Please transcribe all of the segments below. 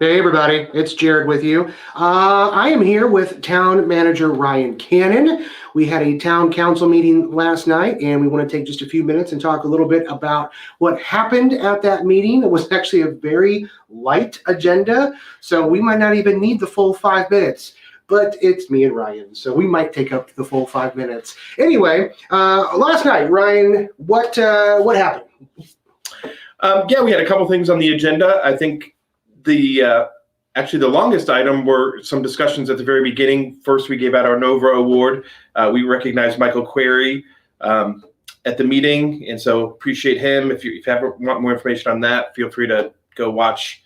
Hey everybody, it's Jared with you. I am here with Town Manager Ryan Cannon. We had a town council meeting last night and we want to take just a few minutes and talk a little bit about what happened at that meeting. It was actually a very light agenda, so we might not even need the full 5 minutes. But it's me and Ryan, so we might take up the full 5 minutes. Anyway, last night, Ryan, what happened? Yeah, we had a couple things on the agenda. I think actually the longest item were some discussions at the very beginning. First, we gave out our Nova Award. We recognized Michael Query at the meeting, and so appreciate him. If you want more information on that, feel free to go watch.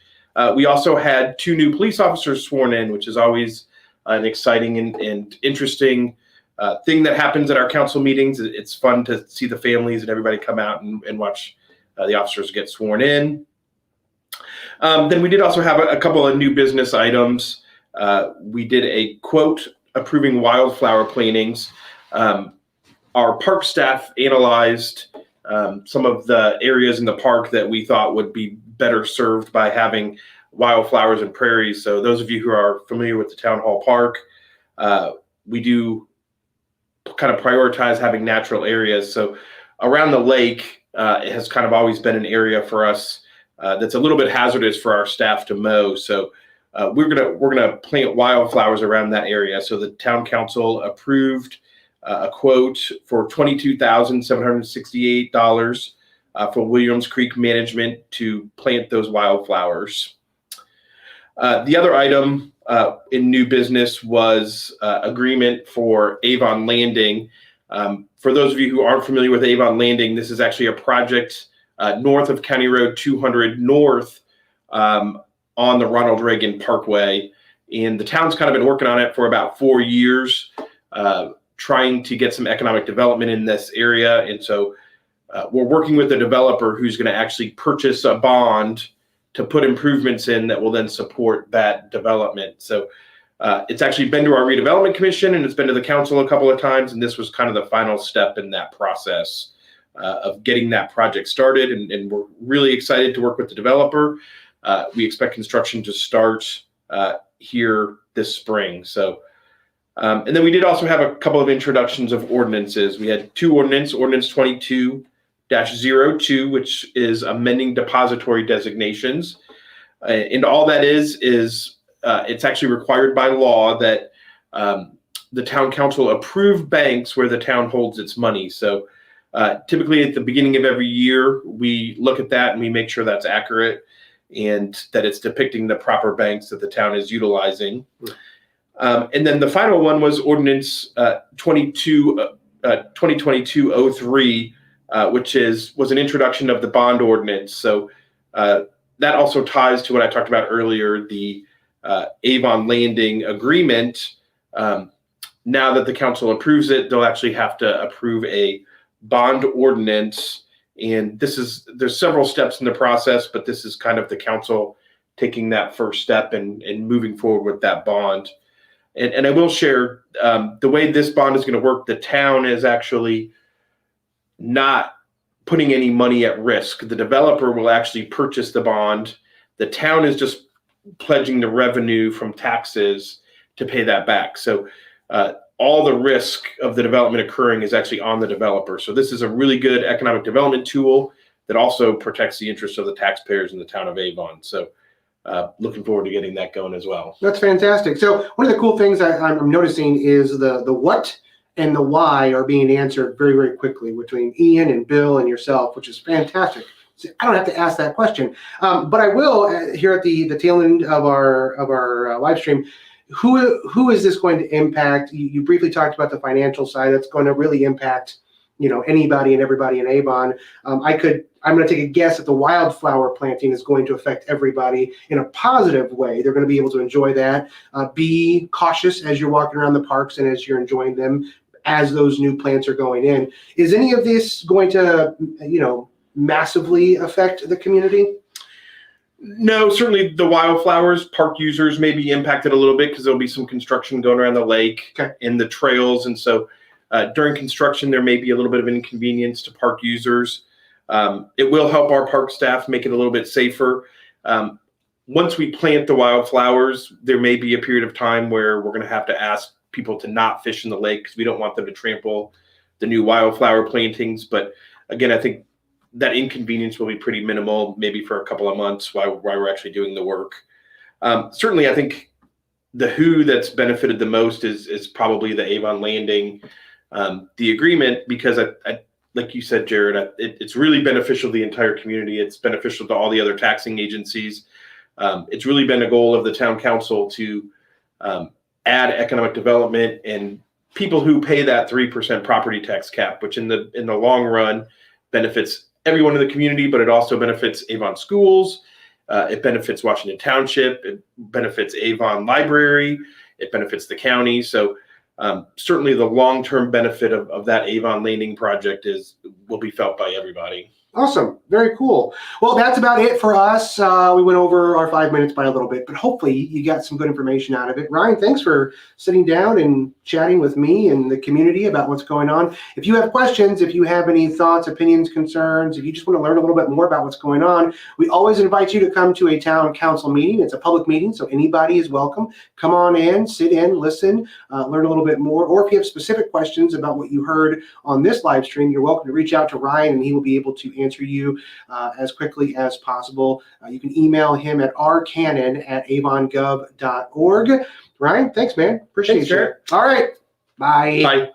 We also had 2 new police officers sworn in, which is always an exciting and interesting thing that happens at our council meetings. It's fun to see the families and everybody come out and watch the officers get sworn in. Then we did also have a couple of new business items. We did a quote approving wildflower plantings. Our park staff analyzed some of the areas in the park that we thought would be better served by having wildflowers and prairies. So those of you who are familiar with the Town Hall Park, we do kind of prioritize having natural areas. So around the lake, it has kind of always been an area for us that's a little bit hazardous for our staff to mow. So we're gonna plant wildflowers around that area. So the town council approved a quote for $22,768 for Williams Creek Management to plant those wildflowers. The other item in new business was agreement for Avon Landing. For those of you who aren't familiar with Avon Landing, this is actually a project north of County Road 200 North on the Ronald Reagan Parkway. And the town's kind of been working on it for about 4 years, trying to get some economic development in this area. And so we're working with a developer who's going to actually purchase a bond to put improvements in that will then support that development. So it's actually been to our redevelopment commission and it's been to the council a couple of times. And this was kind of the final step in that process of getting that project started. And we're really excited to work with the developer. We expect construction to start here this spring. So, and then we did also have a couple of introductions of ordinances. We had 2 ordinance 22-02, which is amending depository designations. And all that is it's actually required by law that the town council approve banks where the town holds its money. So typically at the beginning of every year, we look at that and we make sure that's accurate and that it's depicting the proper banks that the town is utilizing. And then the final one was ordinance 2022-03, which was an introduction of the bond ordinance. So that also ties to what I talked about earlier, the Avon Landing agreement. Now that the council approves it, they'll actually have to approve a bond ordinance. And there's several steps in the process, but this is kind of the council taking that first step and moving forward with that bond. And I will share the way this bond is going to work. The town is actually not putting any money at risk. The developer will actually purchase the bond. The town is just pledging the revenue from taxes to pay that back. So all the risk of the development occurring is actually on the developer. So this is a really good economic development tool that also protects the interests of the taxpayers in the town of Avon. So looking forward to getting that going as well. That's fantastic. So one of the cool things I'm noticing is the what and the why are being answered very, very quickly between Ian and Bill and yourself, which is fantastic. So I don't have to ask that question, but I will here at the tail end of our live stream who is this going to impact? You briefly talked about the financial side. That's going to really impact, anybody and everybody in Avon. I'm going to take a guess that the wildflower planting is going to affect everybody in a positive way. They're going to be able to enjoy that. Be cautious as you're walking around the parks and as you're enjoying them as those new plants are going in. Is any of this going to, massively affect the community? No, certainly the wildflowers, park users may be impacted a little bit because there'll be some construction going around the lake and the trails. And so during construction, there may be a little bit of inconvenience to park users. It will help our park staff make it a little bit safer. Once we plant the wildflowers, there may be a period of time where we're going to have to ask people to not fish in the lake because we don't want them to trample the new wildflower plantings. But again, I think that inconvenience will be pretty minimal, maybe for a couple of months while we're actually doing the work. Certainly, I think the who that's benefited the most is probably the Avon Landing, the agreement, because I like you said, Jared, it's really beneficial to the entire community. It's beneficial to all the other taxing agencies. It's really been a goal of the town council to add economic development and people who pay that 3% property tax cap, which in the long run benefits everyone in the community, but it also benefits Avon schools. It benefits Washington Township. It benefits Avon Library. It benefits the county. So certainly the long-term benefit of that Avon Landing project will be felt by everybody. Awesome. Very cool. Well, that's about it for us. We went over our 5 minutes by a little bit, but hopefully you got some good information out of it. Ryan, thanks for sitting down and chatting with me and the community about what's going on. If you have questions, if you have any thoughts, opinions, concerns, if you just want to learn a little bit more about what's going on, we always invite you to come to a town council meeting. It's a public meeting, so anybody is welcome. Come on in, sit in, listen, learn a little bit more. Or if you have specific questions about what you heard on this live stream, you're welcome to reach out to Ryan and he will be able to answer you as quickly as possible. You can email him at rcannon@avongov.org. Ryan, thanks, man. Appreciate it. All right. Bye. Bye.